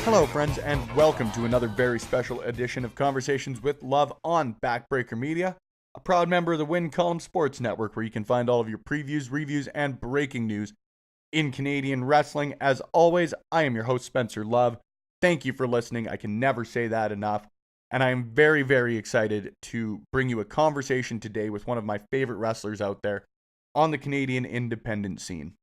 Hello, friends, and welcome to another very special edition of Conversations with Love on Backbreaker Media, a proud member of the Win Column Sports Network, where you can find all of your previews, reviews, and breaking news in Canadian wrestling. As always, I am your host, Spencer Love. Thank you for listening. I can never say that enough. And I am very, very excited to bring you a conversation today with one of my favorite wrestlers out there on the Canadian independent scene.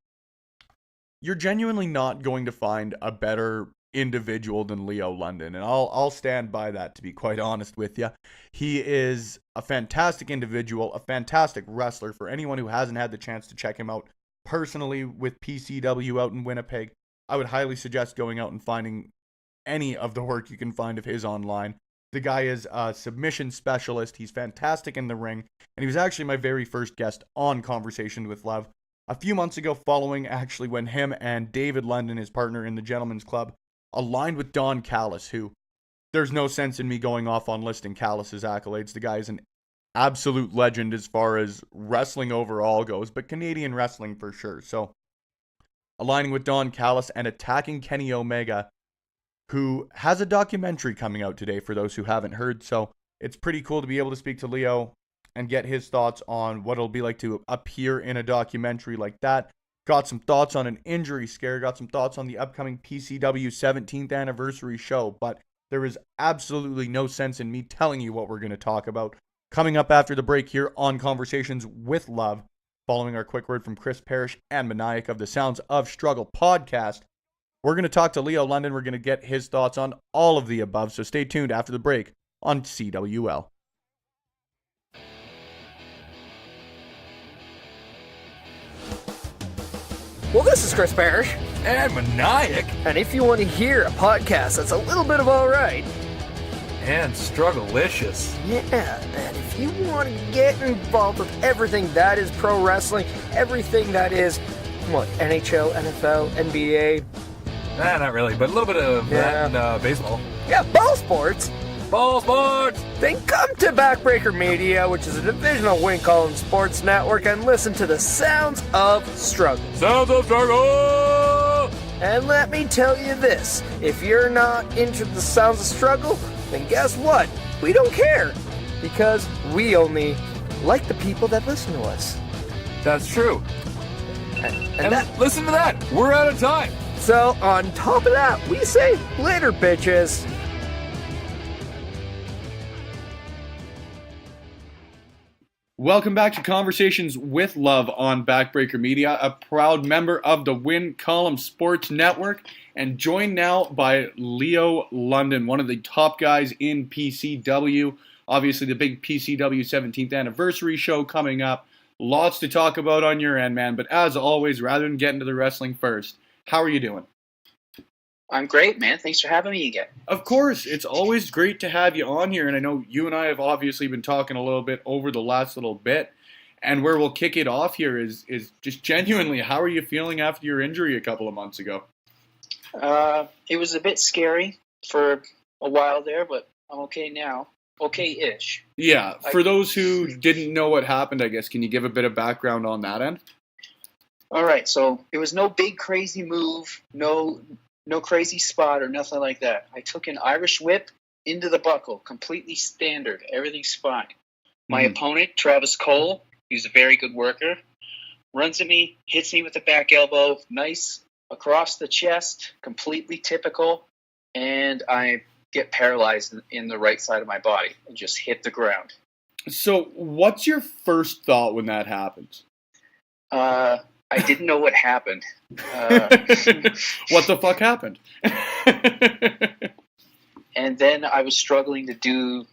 You're genuinely not going to find a better individual than Leo London, and I'll stand by that, to be quite honest with you. He is a fantastic individual, a fantastic wrestler. For anyone who hasn't had the chance to check him out personally with PCW out in Winnipeg, I would highly suggest going out and finding any of the work you can find of his online. The guy is a submission specialist. He's fantastic in the ring, and he was actually my very first guest on Conversation with Love a few months ago, following actually when him and David London, his partner in the Gentleman's Club, aligned with Don Callis, who there's no sense in me going off on listing Callis's accolades. The guy is an absolute legend as far as wrestling overall goes, but Canadian wrestling for sure. So aligning with Don Callis and attacking Kenny Omega, who has a documentary coming out today for those who haven't heard. So it's pretty cool to be able to speak to Leo and get his thoughts on what it'll be like to appear in a documentary like that. Got some thoughts on an injury scare, got some thoughts on the upcoming PCW 17th anniversary show, but there is absolutely no sense in me telling you what we're going to talk about. Coming up after the break here on Conversations with Love, following our quick word from Chris Parrish and Maniac of the Sounds of Struggle podcast, we're going to talk to Leo London. We're going to get his thoughts on all of the above, so stay tuned after the break on CWL. Well, this is Chris Parrish. And Maniac. And if you want to hear a podcast that's a little bit of all right. And strugglelicious. Yeah, and if you want to get involved with everything that is pro wrestling, everything that is, NHL, NFL, NBA. Nah, not really, but a little bit of that and baseball. Yeah, ball sports. Ball sports! Then come to Backbreaker Media, which is a division of Win Column Sports Network, and listen to the Sounds of Struggle. Sounds of Struggle! And let me tell you this, if you're not into the Sounds of Struggle, then guess what? We don't care, because we only like the people that listen to us. That's true. And listen to that! We're out of time! So, on top of that, we say later, bitches. Welcome back to Conversations with Love on Backbreaker Media, a proud member of the Win Column Sports Network, and joined now by Leo London, one of the top guys in PCW. Obviously, the big PCW 17th anniversary show coming up. Lots to talk about on your end, man. But as always, rather than get into the wrestling first, how are you doing? I'm great, man. Thanks for having me again. Of course. It's always great to have you on here. And I know you and I have obviously been talking a little bit over the last little bit. And where we'll kick it off here is just genuinely, how are you feeling after your injury a couple of months ago? It was a bit scary for a while there, but I'm okay now. Okay-ish. Yeah. For those who didn't know what happened, I guess, can you give a bit of background on that end? All right. So it was no big crazy move, no crazy spot or nothing like that. I took an Irish whip into the buckle, completely standard. Everything's fine. My opponent, Travis Cole, he's a very good worker, runs at me, hits me with the back elbow, nice across the chest, completely typical, and I get paralyzed in the right side of my body and just hit the ground. So what's your first thought when that happens? I didn't know what happened. What the fuck happened? And then I was struggling to do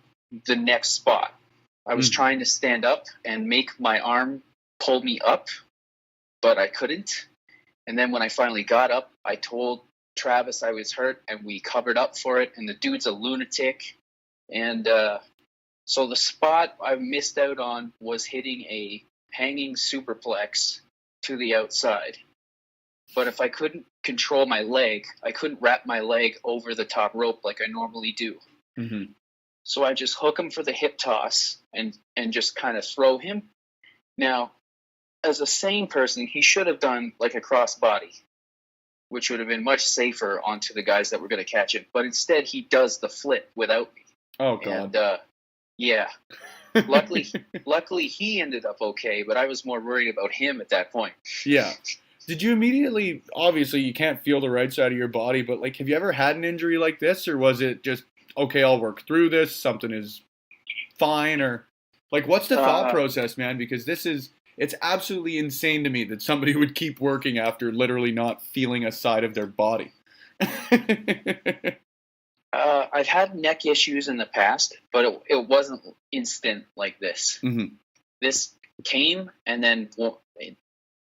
the next spot. I was trying to stand up and make my arm pull me up, but I couldn't. And then when I finally got up, I told Travis I was hurt, and we covered up for it. And the dude's a lunatic. And so the spot I missed out on was hitting a hanging superplex to the outside. But if I couldn't control my leg, I couldn't wrap my leg over the top rope like I normally do. Mm-hmm. So I just hook him for the hip toss and just kind of throw him. Now, as a sane person, he should have done like a crossbody. which would have been much safer onto the guys that were going to catch it. But instead, he does the flip without me. Oh, God. And, yeah. Luckily, he ended up okay, but I was more worried about him at that point. Yeah. Did you immediately, obviously you can't feel the right side of your body, but like, have you ever had an injury like this, or was it just, okay, I'll work through this, something is fine, or like, what's the thought process, man? Because it's absolutely insane to me that somebody would keep working after literally not feeling a side of their body. I've had neck issues in the past, but it wasn't instant like this. Mm-hmm. This came, and then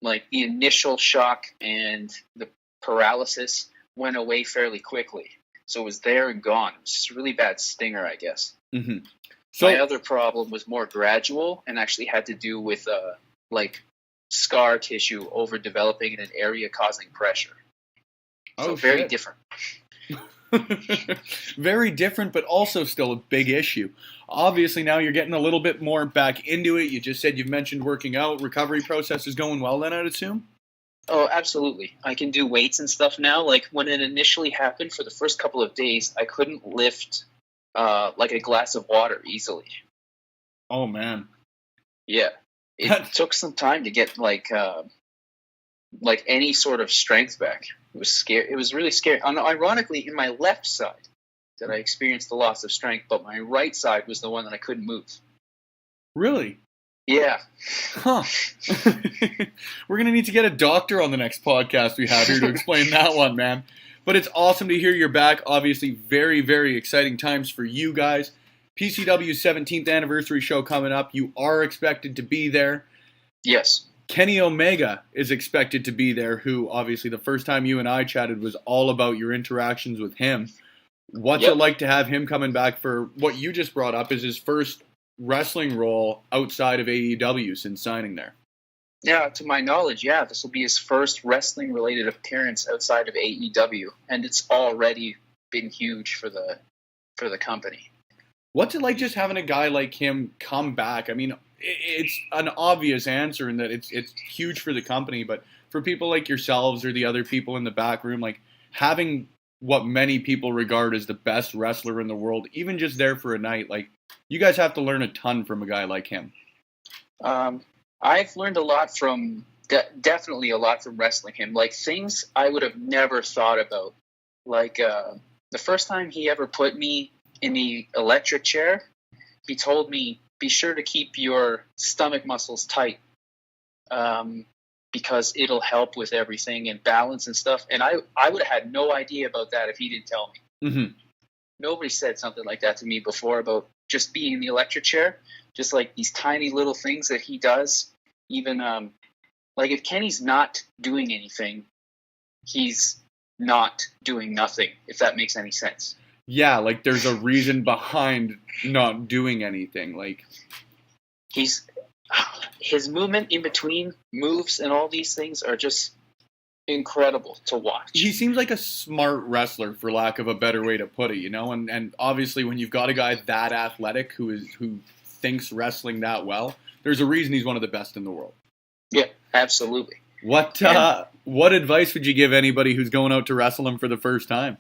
like the initial shock and the paralysis went away fairly quickly. So it was there and gone. It was just a really bad stinger, I guess. Mm-hmm. So my other problem was more gradual and actually had to do with like scar tissue overdeveloping in an area causing pressure. So very different. Very different, but also still a big issue. Obviously, now you're getting a little bit more back into it. You just said you've mentioned working out. Recovery process is going well then, I'd assume? Oh, absolutely. I can do weights and stuff now. Like when it initially happened for the first couple of days, I couldn't lift like a glass of water easily. Oh, man. Yeah. It took some time to get like any sort of strength back. It was scary. It was really scary. Ironically, in my left side that I experienced the loss of strength, but my right side was the one that I couldn't move. Really? Yeah. Huh. We're going to need to get a doctor on the next podcast we have here to explain that one, man. But it's awesome to hear you're back. Obviously, very, very exciting times for you guys. PCW's 17th anniversary show coming up. You are expected to be there. Yes. Kenny Omega is expected to be there, who obviously the first time you and I chatted was all about your interactions with him. What's it like to have him coming back for what you just brought up is his first wrestling role outside of AEW since signing there? Yeah, to my knowledge, this will be his first wrestling-related appearance outside of AEW, and it's already been huge for the company. What's it like just having a guy like him come back? I mean, it's an obvious answer in that it's huge for the company, but for people like yourselves or the other people in the back room, like having what many people regard as the best wrestler in the world, even just there for a night, like you guys have to learn a ton from a guy like him. I've learned a lot from, definitely a lot from wrestling him, like things I would have never thought about. Like the first time he ever put me in the electric chair, he told me, be sure to keep your stomach muscles tight because it'll help with everything and balance and stuff. And I would have had no idea about that if he didn't tell me. Mm-hmm. Nobody said something like that to me before about just being in the electric chair, just like these tiny little things that he does. Even like if Kenny's not doing anything, he's not doing nothing, if that makes any sense. Yeah, like there's a reason behind not doing anything. Like his movement in between moves and all these things are just incredible to watch. He seems like a smart wrestler, for lack of a better way to put it, you know? And obviously when you've got a guy that athletic who thinks wrestling that well, there's a reason he's one of the best in the world. Yeah, absolutely. What advice would you give anybody who's going out to wrestle him for the first time?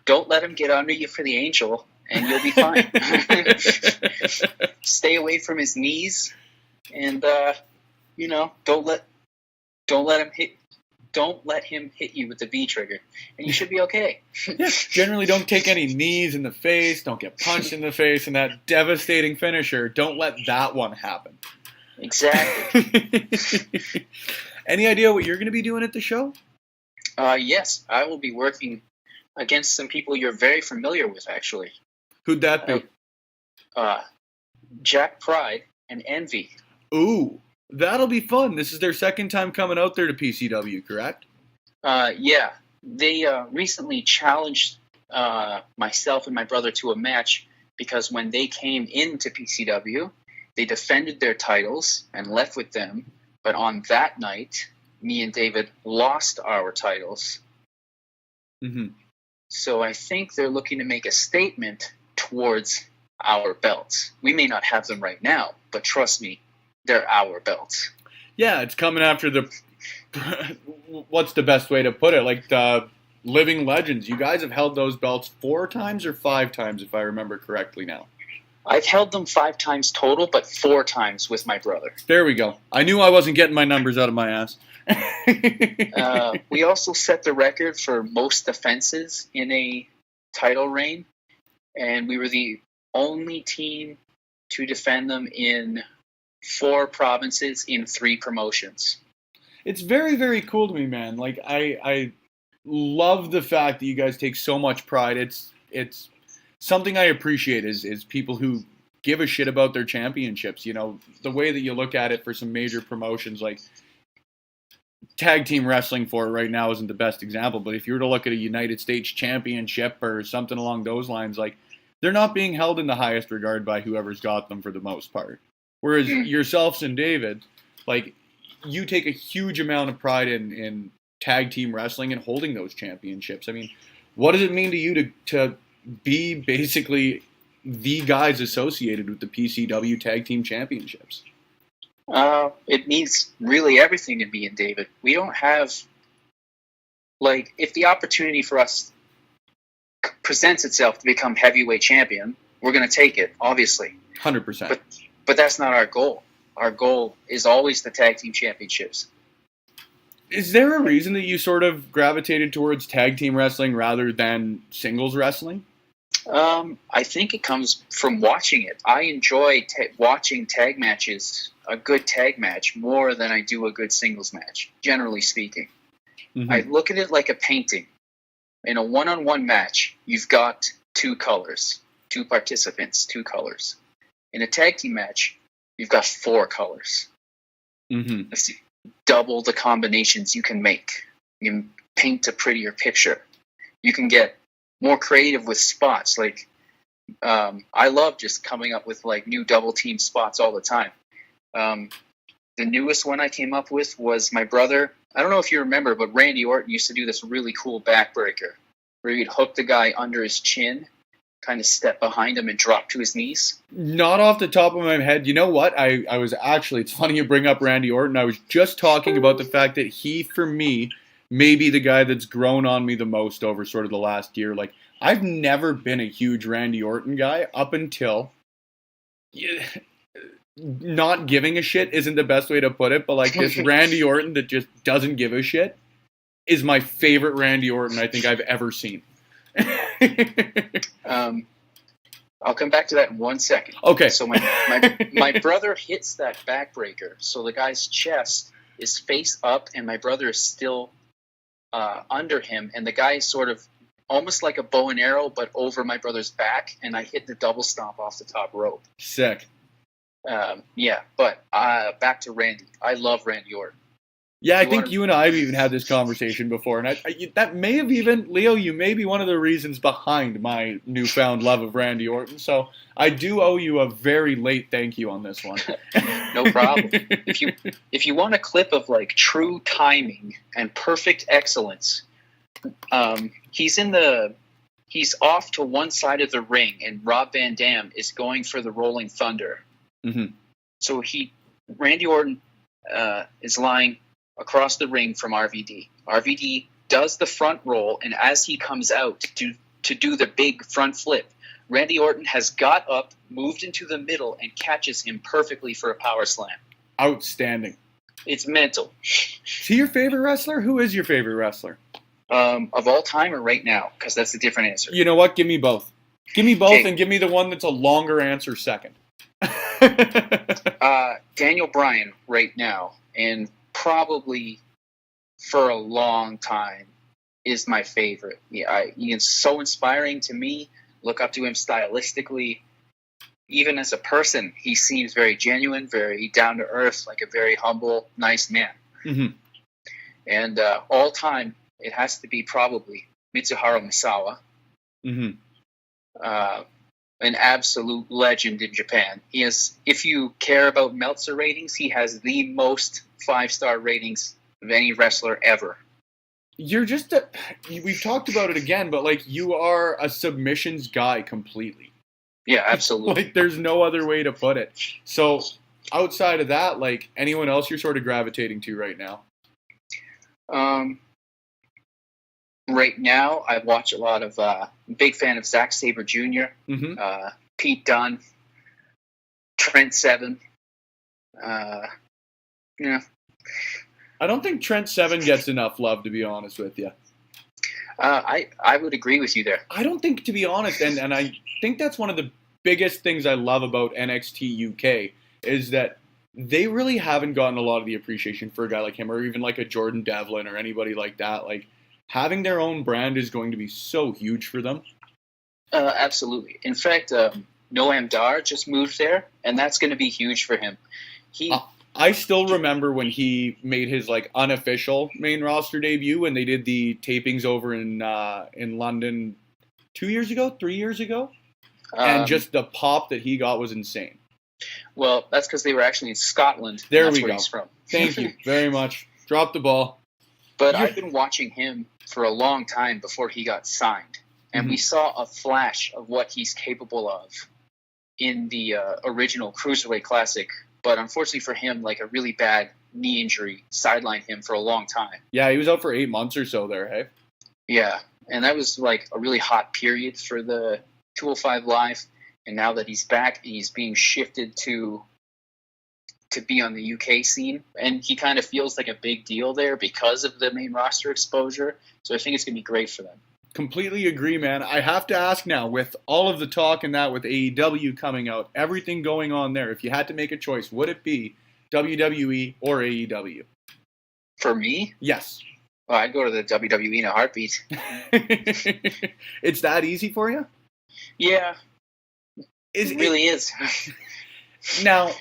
Don't let him get under you for the angel, and you'll be fine. Stay away from his knees, and don't let him hit you with the V trigger, and you should be okay. Yeah, generally, don't take any knees in the face. Don't get punched in the face, and that devastating finisher. Don't let that one happen. Exactly. Any idea what you're going to be doing at the show? Yes, I will be working against some people you're very familiar with, actually. Who'd that be? Jack Pride and Envy. Ooh, that'll be fun. This is their second time coming out there to PCW, correct? Yeah. They recently challenged myself and my brother to a match because when they came into PCW, they defended their titles and left with them. But on that night, me and David lost our titles. Mm-hmm. So I think they're looking to make a statement towards our belts. We may not have them right now, but trust me, they're our belts. Yeah, it's coming after the What's the best way to put it? Like the living legends. You guys have held those belts 4 times or 5 times, if I remember correctly now. I've held them 5 times total, but 4 times with my brother. There we go. I knew I wasn't getting my numbers out of my ass. We also set the record for most defenses in a title reign, and we were the only team to defend them in 4 provinces in 3 promotions. It's very, very cool to me, man. Like I love the fact that you guys take so much pride. It's something I appreciate is people who give a shit about their championships. You know, the way that you look at it for some major promotions, like tag team wrestling for it right now isn't the best example, but if you were to look at a United States Championship or something along those lines, like they're not being held in the highest regard by whoever's got them for the most part. Whereas yourselves and David, like you take a huge amount of pride in tag team wrestling and holding those championships. I mean, what does it mean to you to be basically the guys associated with the PCW Tag Team Championships? It means really everything to me and David. We don't have, like, if the opportunity for us presents itself to become heavyweight champion, we're going to take it, obviously. 100%. But that's not our goal. Our goal is always the tag team championships. Is there a reason that you sort of gravitated towards tag team wrestling rather than singles wrestling? I think it comes from watching it. I enjoy watching tag matches, a good tag match, more than I do a good singles match, generally speaking. Mm-hmm. I look at it like a painting. In a one-on-one match, you've got 2 colors, 2 participants, 2 colors. In a tag team match, you've got 4 colors. Mm-hmm. That's double the combinations you can make. You can paint a prettier picture. You can get more creative with spots. Like, I love just coming up with like new double team spots all the time. The newest one I came up with was my brother. I don't know if you remember, but Randy Orton used to do this really cool backbreaker where he'd hook the guy under his chin, kind of step behind him and drop to his knees. Not off the top of my head. You know what? I was actually, it's funny you bring up Randy Orton. I was just talking about the fact that he, for me, may be the guy that's grown on me the most over sort of the last year. Like, I've never been a huge Randy Orton guy up until... not giving a shit isn't the best way to put it, but like this Randy Orton that just doesn't give a shit is my favorite Randy Orton I think I've ever seen. I'll come back to that in 1 second. Okay. So my brother hits that backbreaker, so the guy's chest is face up, and my brother is still under him, and the guy is sort of almost like a bow and arrow, but over my brother's back, and I hit the double stomp off the top rope. Sick. But back to Randy. I love Randy Orton. Yeah, I think you and I have even had this conversation before, and that may have even, Leo, you may be one of the reasons behind my newfound love of Randy Orton, so I do owe you a very late thank you on this one. No problem. If you want a clip of like true timing and perfect excellence, he's off to one side of the ring, and Rob Van Dam is going for the Rolling Thunder. Mm-hmm. So Randy Orton is lying across the ring from RVD. RVD does the front roll, and as he comes out to do the big front flip, Randy Orton has got up, moved into the middle, and catches him perfectly for a power slam. Outstanding. It's mental. Is he your favorite wrestler? Who is your favorite wrestler? Of all time or right now? Because that's a different answer. You know what? Give me both. Give me both, Okay. And give me the one that's a longer answer second. Daniel Bryan right now, and probably for a long time, is my favorite. Yeah, he is so inspiring to me. Look up to him stylistically. Even as a person, he seems very genuine, very down to earth, like a very humble, nice man. Mm-hmm. And all time, it has to be probably Mitsuharu Misawa. Mm-hmm. An absolute legend in Japan. He has, if you care about Meltzer ratings, he has the most 5-star ratings of any wrestler ever. You're just we've talked about it again, but like you are a submissions guy completely. Yeah, absolutely. Like there's no other way to put it. So outside of that, like anyone else you're sort of gravitating to right now? Right now, I watch a lot of. Big fan of Zack Sabre Jr., Pete Dunne, Trent Seven. Yeah. I don't think Trent Seven gets enough love, to be honest with you. I would agree with you there. I don't think, to be honest, and I think that's one of the biggest things I love about NXT UK is that they really haven't gotten a lot of the appreciation for a guy like him, or even like a Jordan Devlin or anybody like that. Like, having their own brand is going to be so huge for them. Absolutely. In fact, Noam Dar just moved there, and that's going to be huge for him. I still remember when he made his like unofficial main roster debut when they did the tapings over in London 3 years ago, and just the pop that he got was insane. Well, that's because they were actually in Scotland. There that's we where go. He's from. Thank you very much. Drop the ball. But I've been watching him for a long time before he got signed, and we saw a flash of what he's capable of in the original Cruiserweight Classic. But unfortunately for him, like a really bad knee injury sidelined him for a long time. Yeah, he was out for 8 months or so there, hey? Yeah, and that was like a really hot period for the 205 Live. And now that he's back, he's being shifted to be on the UK scene. And he kind of feels like a big deal there because of the main roster exposure. So I think it's going to be great for them. Completely agree, man. I have to ask now, with all of the talk and that with AEW coming out, everything going on there, if you had to make a choice, would it be WWE or AEW? For me? Yes. Well, I'd go to the WWE in a heartbeat. It's that easy for you? Yeah. It really is. Now,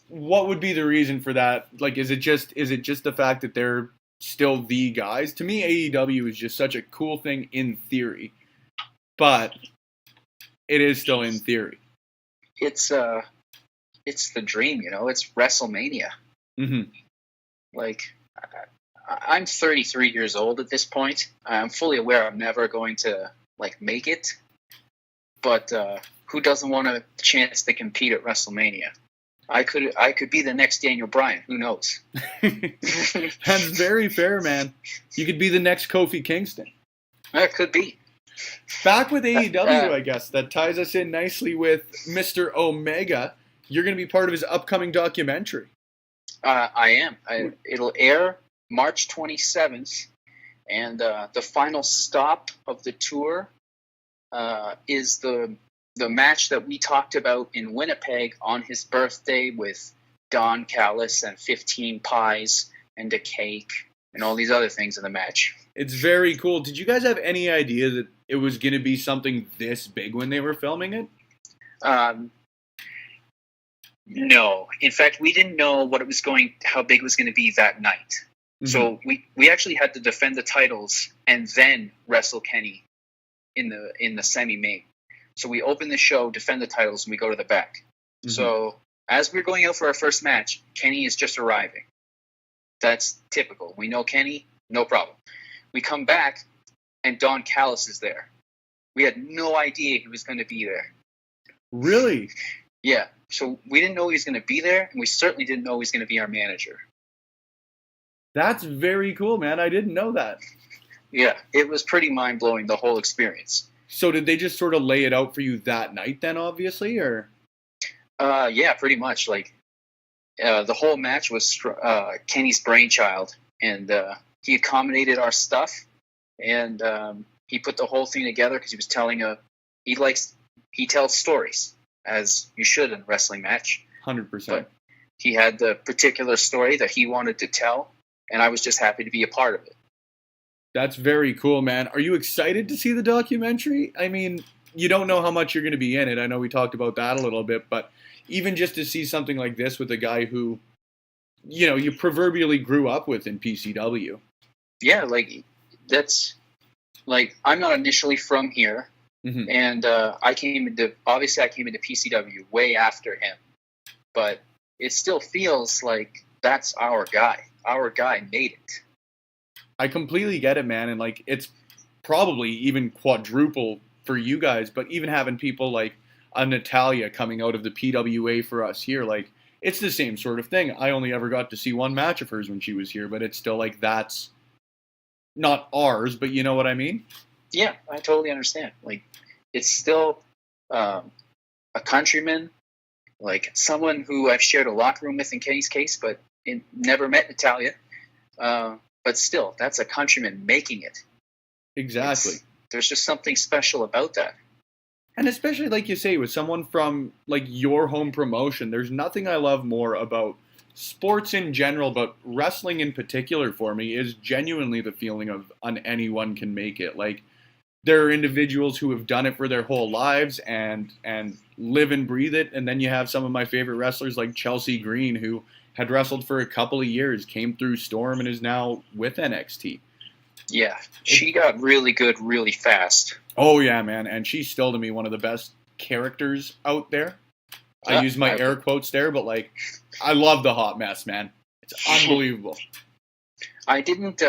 what would be the reason for that? Like, is it just the fact that they're still the guys? To me, AEW is just such a cool thing in theory, but it is still in theory. It's the dream, you know. It's WrestleMania. Mm-hmm. Like, I'm 33 years old at this point. I'm fully aware I'm never going to like make it, but who doesn't want a chance to compete at WrestleMania? I could be the next Daniel Bryan. Who knows? That's very fair, man. You could be the next Kofi Kingston. That could be. Back with AEW, I guess. That ties us in nicely with Mr. Omega. You're going to be part of his upcoming documentary. I am. It'll air March 27th, and the final stop of the tour is the match that we talked about in Winnipeg on his birthday with Don Callis and 15 pies and a cake and all these other things in the match. It's very cool. Did you guys have any idea that it was going to be something this big when they were filming it? No. In fact, we didn't know how big it was going to be that night. Mm-hmm. So we actually had to defend the titles and then wrestle Kenny in the semi-main. So we open the show, defend the titles, and we go to the back. Mm-hmm. So as we're going out for our first match, Kenny is just arriving. That's typical. We know Kenny, no problem. We come back, and Don Callis is there. We had no idea he was going to be there. Really? Yeah. So we didn't know he was going to be there, and we certainly didn't know he was going to be our manager. That's very cool, man. I didn't know that. Yeah, it was pretty mind-blowing, the whole experience. So did they just sort of lay it out for you that night then, obviously, or? Yeah, pretty much. Like, the whole match was Kenny's brainchild, and he accommodated our stuff, and he put the whole thing together because he was telling he tells stories, as you should in a wrestling match. 100%. But he had the particular story that he wanted to tell, and I was just happy to be a part of it. That's very cool, man. Are you excited to see the documentary? I mean, you don't know how much you're going to be in it. I know we talked about that a little bit, but even just to see something like this with a guy who, you know, you proverbially grew up with in PCW. Yeah, like, that's, like, I'm not initially from here, mm-hmm. and I came into PCW way after him, but it still feels like that's our guy. Our guy made it. I completely get it, man, and like it's probably even quadruple for you guys, but even having people like a Natalia coming out of the PWA for us here, like it's the same sort of thing. I only ever got to see one match of hers when she was here, but it's still like that's not ours, but you know what I mean? Yeah, I totally understand. Like, it's still a countryman, like someone who I've shared a locker room with in Kenny's case, but never met Natalia. But still, that's a countryman making it. Exactly. There's just something special about that. And especially, like you say, with someone from, like, your home promotion, there's nothing I love more about sports in general, but wrestling in particular for me is genuinely the feeling of anyone can make it. Like, there are individuals who have done it for their whole lives and live and breathe it, and then you have some of my favorite wrestlers like Chelsea Green, who had wrestled for a couple of years, came through Storm, and is now with NXT. Yeah, she got really good really fast. Oh, yeah, man. And she's still, to me, one of the best characters out there. I use my air quotes there, but, like, I love the hot mess, man. It's unbelievable. I didn't,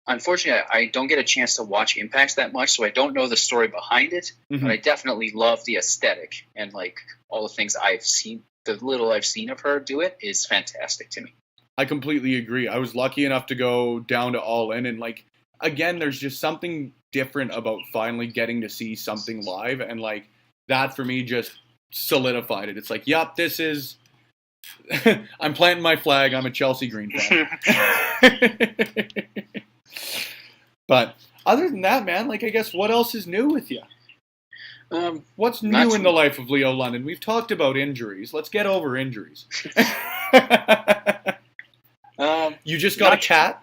unfortunately, I don't get a chance to watch Impact that much, so I don't know the story behind it, but I definitely love the aesthetic and, like, all the things I've seen. The little I've seen of her do it is fantastic to me. I completely agree. I was lucky enough to go down to All In, and, like, again, there's just something different about finally getting to see something live, and, like, that for me just solidified it. It's like, yup, this is I'm planting my flag. I'm a Chelsea Green fan. But other than that, man, like, I guess what else is new with you? What's new in the life of Leo London? We've talked about injuries. Let's get over injuries. You just got a cat?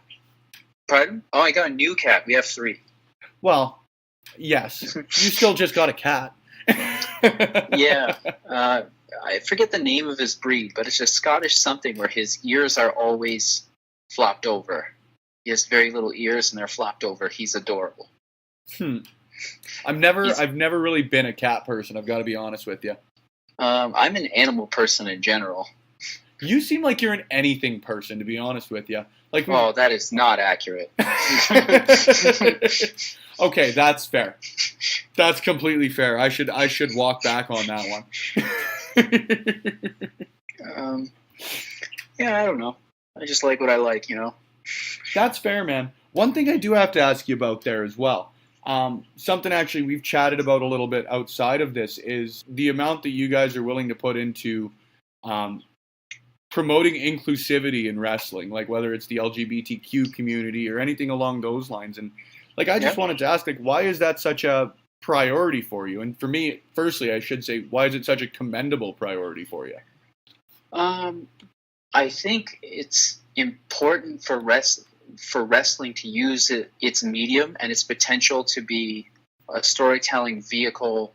Pardon? Oh, I got a new cat. We have 3. Well, yes. You still just got a cat. Yeah. I forget the name of his breed, but it's a Scottish something where his ears are always flopped over. He has very little ears and they're flopped over. He's adorable. I've never really been a cat person. I've got to be honest with you. I'm an animal person in general. You seem like you're an anything person, to be honest with you. Like, oh, that is not accurate. Okay, that's fair. That's completely fair. I should walk back on that one. Yeah, I don't know. I just like what I like, you know. That's fair, man. One thing I do have to ask you about there as well. Something actually we've chatted about a little bit outside of this is the amount that you guys are willing to put into promoting inclusivity in wrestling, like whether it's the LGBTQ community or anything along those lines. And like, I just wanted to ask, like, why is that such a priority for you? And for me, firstly, I should say, why is it such a commendable priority for you? I think it's important for wrestling to use its medium and its potential to be a storytelling vehicle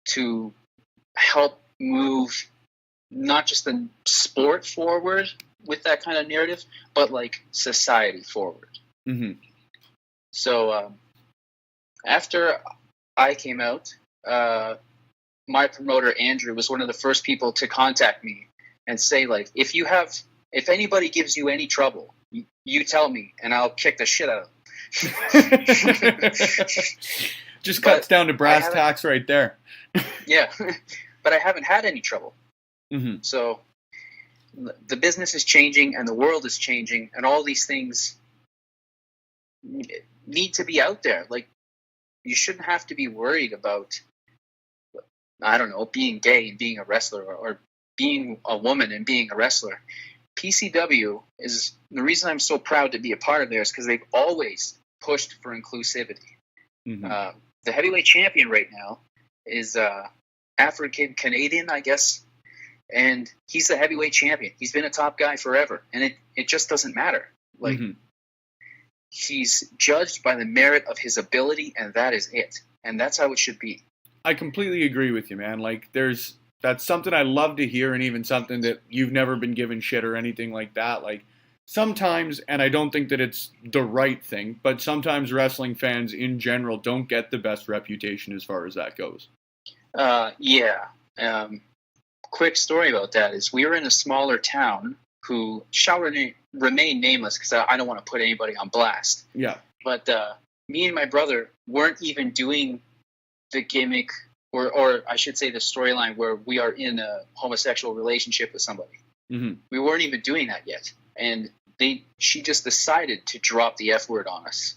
to help move not just the sport forward with that kind of narrative, but like society forward. Mm-hmm. So after I came out, my promoter Andrew was one of the first people to contact me and say, like, if anybody gives you any trouble, you tell me and I'll kick the shit out of them. Just cuts down to brass tacks right there. Yeah, but I haven't had any trouble. Mm-hmm. So the business is changing and the world is changing and all these things need to be out there. Like, you shouldn't have to be worried about, I don't know, being gay and being a wrestler or being a woman and being a wrestler. PCW is the reason I'm so proud to be a part of theirs because they've always pushed for inclusivity. Mm-hmm. The heavyweight champion right now is African Canadian, I guess, and he's the heavyweight champion. He's been a top guy forever, and it just doesn't matter. Like, he's judged by the merit of his ability, and that is it. And that's how it should be. I completely agree with you, man. Like, that's something I love to hear, and even something that you've never been given shit or anything like that. Like, sometimes, and I don't think that it's the right thing, but sometimes wrestling fans in general don't get the best reputation as far as that goes. Yeah. Quick story about that is we were in a smaller town who shall remain nameless because I don't want to put anybody on blast. Yeah. But me and my brother weren't even doing the gimmick, or I should say the storyline where we are in a homosexual relationship with somebody. Mm-hmm. We weren't even doing that yet. And she just decided to drop the F word on us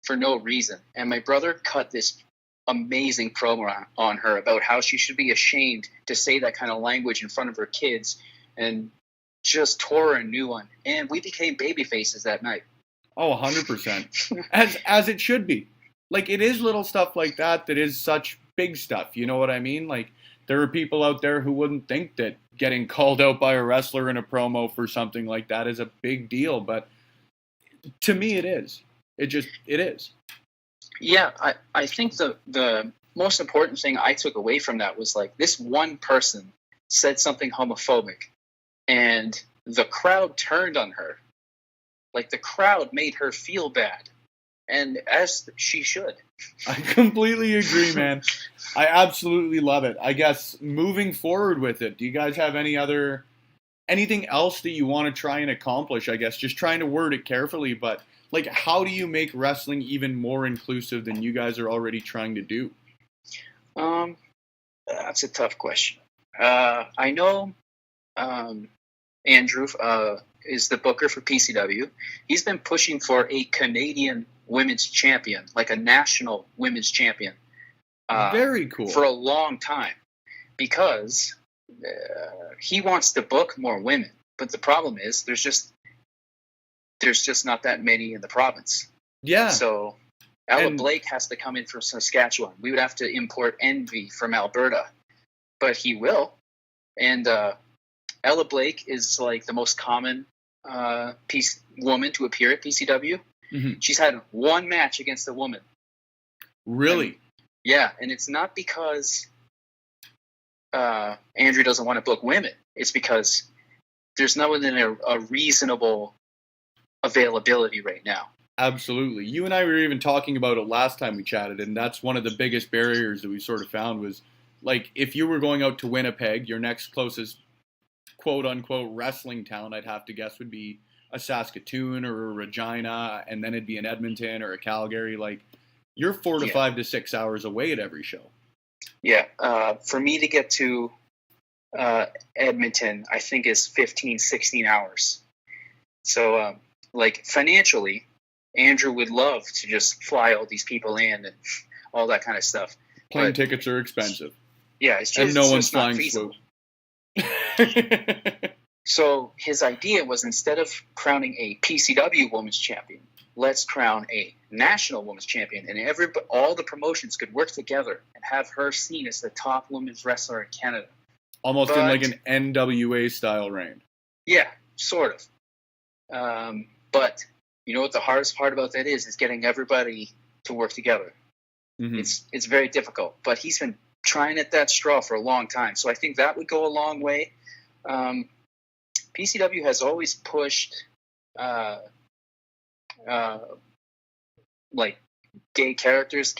for no reason. And my brother cut this amazing promo on her about how she should be ashamed to say that kind of language in front of her kids, and just tore her a new one. And we became baby faces that night. Oh, 100%. As it should be. Like, it is little stuff like that is such big stuff. You know what I mean? Like, there are people out there who wouldn't think that getting called out by a wrestler in a promo for something like that is a big deal. But to me, it is. It is. Yeah, I think the most important thing I took away from that was, like, this one person said something homophobic, and the crowd turned on her. Like, the crowd made her feel bad, and as she should. I completely agree, man. I absolutely love it. I guess moving forward with it, do you guys have anything else that you want to try and accomplish? I guess just trying to word it carefully, but like, how do you make wrestling even more inclusive than you guys are already trying to do? That's a tough question. I know Andrew is the booker for PCW. He's been pushing for a Canadian women's champion, like a national women's champion. Very cool. For a long time, because he wants to book more women. But the problem is there's just not that many in the province. Yeah. So Ella Blake has to come in from Saskatchewan. We would have to import Envy from Alberta, but he will. And Ella Blake is like the most common woman to appear at PCW. Mm-hmm. She's had one match against a woman. Really? Yeah, and it's not because Andrew doesn't want to book women. It's because there's no within a reasonable availability right now. Absolutely. You and I were even talking about it last time we chatted, and that's one of the biggest barriers that we sort of found was, like, if you were going out to Winnipeg, your next closest quote-unquote wrestling town, I'd have to guess, would be a Saskatoon or a Regina, and then it'd be an Edmonton or a Calgary. Like, you're 4 to 5 to 6 hours away at every show. Yeah. For me to get to Edmonton, I think is 15, 16 hours. So, like, financially, Andrew would love to just fly all these people in and all that kind of stuff. Plane tickets are expensive. Yeah, it's just, and no one's flying Swoop. So his idea was, instead of crowning a PCW Women's Champion, let's crown a national Women's Champion, and all the promotions could work together and have her seen as the top women's wrestler in Canada. Almost in like an NWA style reign. Yeah, sort of. But you know what the hardest part about that is getting everybody to work together. Mm-hmm. It's very difficult. But he's been trying at that straw for a long time, so I think that would go a long way. PCW has always pushed like gay characters,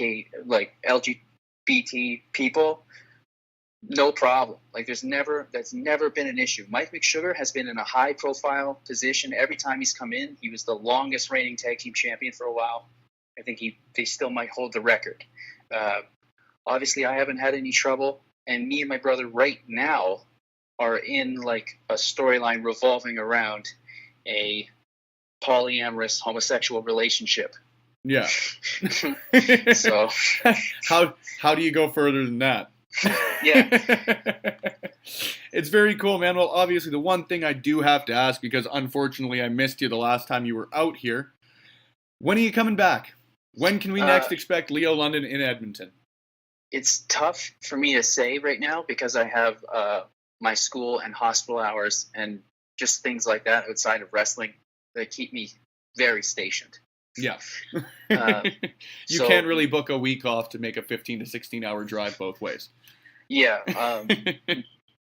like LGBT people, no problem. Like that's never been an issue. Mike McSugar has been in a high profile position every time he's come in. He was the longest reigning tag team champion for a while. I think they still might hold the record. Obviously, I haven't had any trouble, and me and my brother right now are in like a storyline revolving around a polyamorous homosexual relationship. Yeah. So how do you go further than that? Yeah. It's very cool, man. Well, obviously the one thing I do have to ask, because unfortunately I missed you the last time you were out here, when are you coming back? When can we next expect Leo London in Edmonton? It's tough for me to say right now because I have my school and hospital hours and just things like that outside of wrestling that keep me very stationed. Yeah. You can't really book a week off to make a 15 to 16 hour drive both ways. Yeah.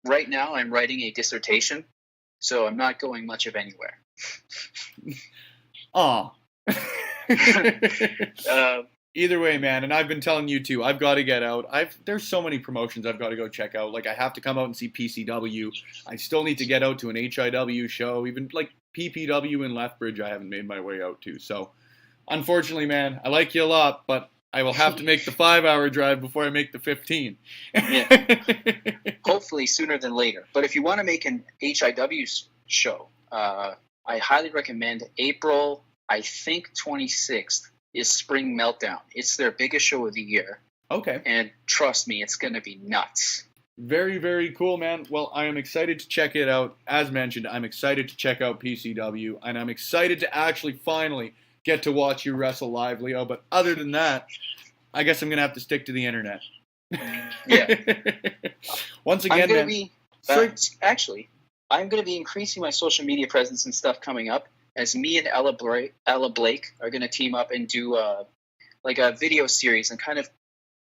Right now I'm writing a dissertation, so I'm not going much of anywhere. Aw. Either way, man, and I've been telling you too, I've got to get out. There's so many promotions I've got to go check out. Like, I have to come out and see PCW. I still need to get out to an HIW show. Even like PPW in Lethbridge, I haven't made my way out to. So, unfortunately, man, I like you a lot, but I will have to make the 5-hour drive before I make the 15. Yeah. Hopefully sooner than later. But if you want to make an HIW show, I highly recommend April, I think 26th is Spring Meltdown. It's their biggest show of the year. Okay. And trust me, it's going to be nuts. Very, very cool, man. Well, I am excited to check it out. As mentioned, I'm excited to check out PCW, and I'm excited to actually finally get to watch you wrestle live, Leo. But other than that, I guess I'm going to have to stick to the internet. Yeah. Once again, I'm going to be increasing my social media presence and stuff coming up, as me and Ella Blake are going to team up and do a video series and kind of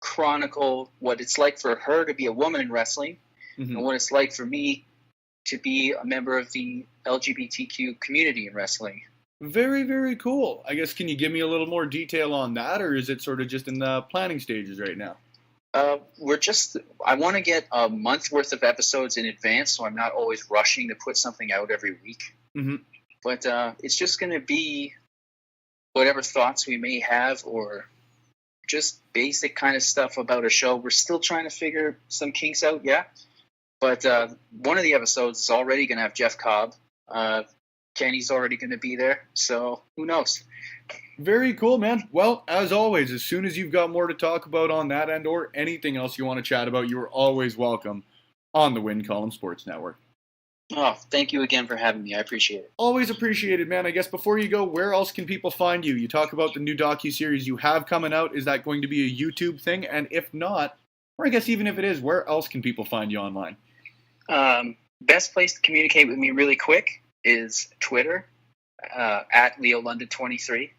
chronicle what it's like for her to be a woman in wrestling, and what it's like for me to be a member of the LGBTQ community in wrestling. Very, very cool. I guess, can you give me a little more detail on that, or is it sort of just in the planning stages right now? I want to get a month worth of episodes in advance, so I'm not always rushing to put something out every week. But it's just going to be whatever thoughts we may have, or just basic kind of stuff about a show. We're still trying to figure some kinks out, yeah. But one of the episodes is already going to have Jeff Cobb. Kenny's already going to be there, so who knows? Very cool, man. Well, as always, as soon as you've got more to talk about on that end or anything else you want to chat about, you are always welcome on the Win Column Sports Network. Oh, thank you again for having me. I appreciate it. Always appreciated, man. I guess before you go, where else can people find you? You talk about the new docuseries you have coming out. Is that going to be a YouTube thing? And if not, or I guess even if it is, where else can people find you online? Best place to communicate with me really quick is Twitter, at LeoLondon23.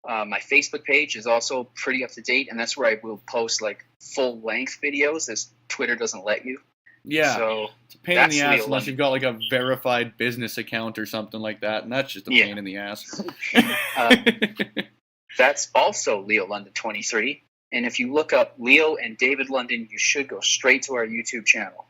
My Facebook page is also pretty up to date, and that's where I will post like full length videos, as Twitter doesn't let you. Yeah, so it's a pain in the ass unless you've got like a verified business account or something like that, and that's just a pain in the ass. That's also LeoLondon23, and if you look up Leo and David London, you should go straight to our YouTube channel.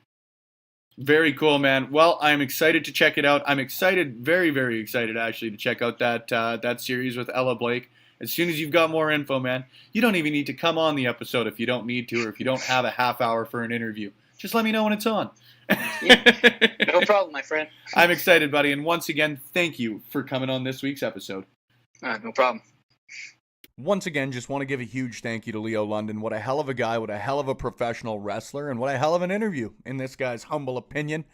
Very cool, man. Well, I'm excited to check it out. I'm excited, very, very excited, actually, to check out that series with Ella Blake. As soon as you've got more info, man, you don't even need to come on the episode if you don't need to, or if you don't have a half hour for an interview. Just let me know when it's on. No problem, my friend. I'm excited, buddy. And once again, thank you for coming on this week's episode. No problem. Once again, just want to give a huge thank you to Leo London. What a hell of a guy, what a hell of a professional wrestler, and what a hell of an interview, in this guy's humble opinion.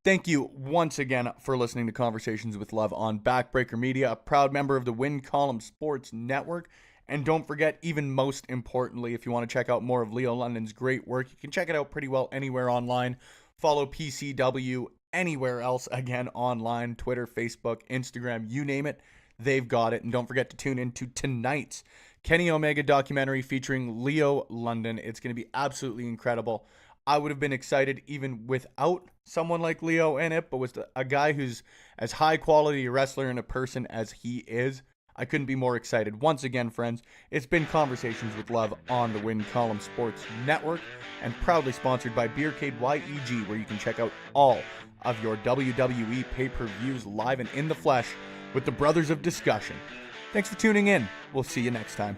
Thank you once again for listening to Conversations with Love on Backbreaker Media, a proud member of the Win Column Sports Network. And don't forget, even most importantly, if you want to check out more of Leo London's great work, you can check it out pretty well anywhere online. Follow PCW anywhere else, again, online, Twitter, Facebook, Instagram, you name it. They've got it. And don't forget to tune in to tonight's Kenny Omega documentary featuring Leo London. It's going to be absolutely incredible. I would have been excited even without someone like Leo in it, but with a guy who's as high quality a wrestler and a person as he is, I couldn't be more excited. Once again, friends, it's been Conversations with Love on the Win Column Sports Network, and proudly sponsored by Beercade YEG, where you can check out all of your WWE pay-per-views live and in the flesh with the Brothers of Discussion. Thanks for tuning in. We'll see you next time.